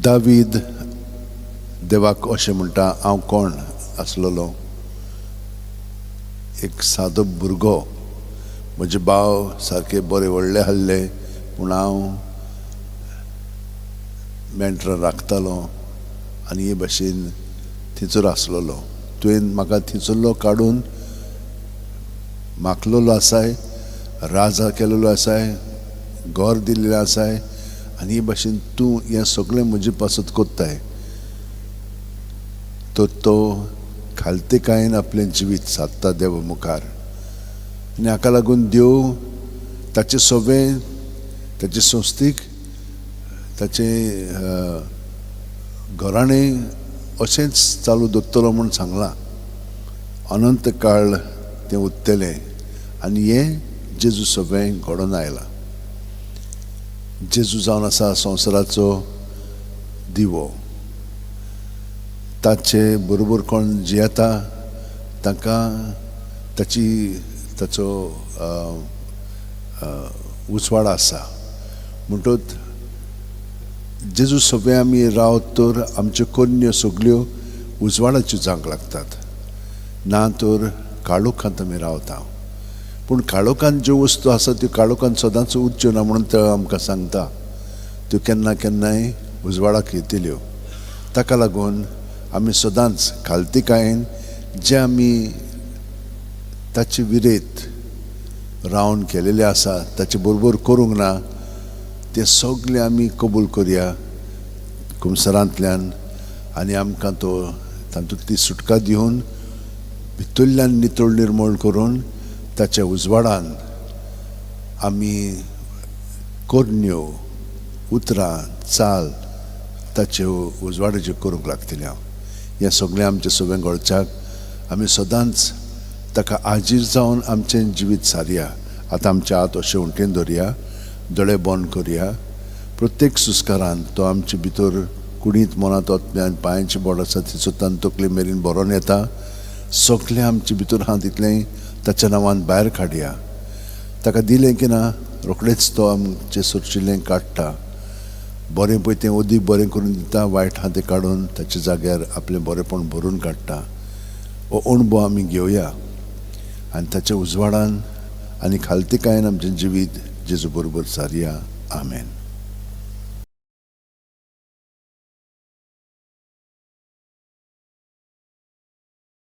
दावीद देवाक अशें म्हणटा, हांव कोण आसलोलो, एक सादो भुरगो, म्हजे भाव सारके बरे व्हडले आहले पूण हांव मेंढरां राखतालो आनी हे भाशेन थिंचूर आसलोलो. तुवें म्हाका थिंचुरलो काडून माखलेलो आसाय, राजा केलेलो आसाय, घर दिल्लें आसाय आनी हे भाशेन तूं हें सगळें म्हजे पासत कोत्ताय. तो खालतेकायेन आपलें जिवीत सादता देवा मुखार आनी हाका लागून देव ताचे सगळें, ताचे संस्थीक, ताचे घराणें अशेंच चालू दवरतलो म्हूण सांगलां. अनंत काळ तें उरतलें आनी हें जेजू सगळें घडोवन आयलां. जेजू जावन आसा संवसाराचो दिवो. ताचे बरोबर कोण जियेता तांकां ताचो उजवाड आसा. म्हणटच जेजू सगळें आमी रावत तर आमच्यो कन्यो सगल्यो उजवाडाच्यो जावंक लागतात, ना तर काळोखांत आमी रावता. पूण काळोखांत ज्यो वस्तू आसा त्यो काळोखांत सदांच उरच्यो ना म्हणून तो आमकां सांगता, त्यो केन्ना केन्नाय उजवाडाक येतल्यो. ताका लागून आमी सदांच खालतीकायेन जे आमी ताचे विरेत रावन केलेले आसा, ताचे बरोबर करूंक ना, ते सगळे आमी कबूल करया कुमसारांतल्यान आनी आमकां तो तातूंतली सुटका दिवन भितरल्यान नितळ निर्मळ करून ताच्या उजवाडान आमी कन्यो, उतरां, चाल ताचे उजवाडाच्यो करूंक लागतल्यो. हें सगळें आमचें सगळें घडच्याक आमी सदांच ताका आजीर जावन आमचें जिवीत सारया. आतां आमचे हात अशें उंटेन दवरया, दोळे बंद करया. प्रत्येक सुस्कारान तो आमचे भितर कुडींत मनांत ओतल्यान पांयांचें बोट आसा थंयसर तकले मेरेन भरोन येता. सगळें आमचे भितर आहा तितलें ताच्या नांवान भायर काडया. ताका दिलें की ना रोखडेंच तो आमचें सोरशिल्लें काडटा. बरें पळय तें अदीक बरें करून दिता, वायट आहा तें काडून ताच्या जाग्यार आपलें बरेंपण भरून काडटा. हो अणभव आमी घेवया आनी ताच्या उजवाडान आनी खालतीकायेन आमचें जिवीत जेजू बरोबर सारया. आमेन.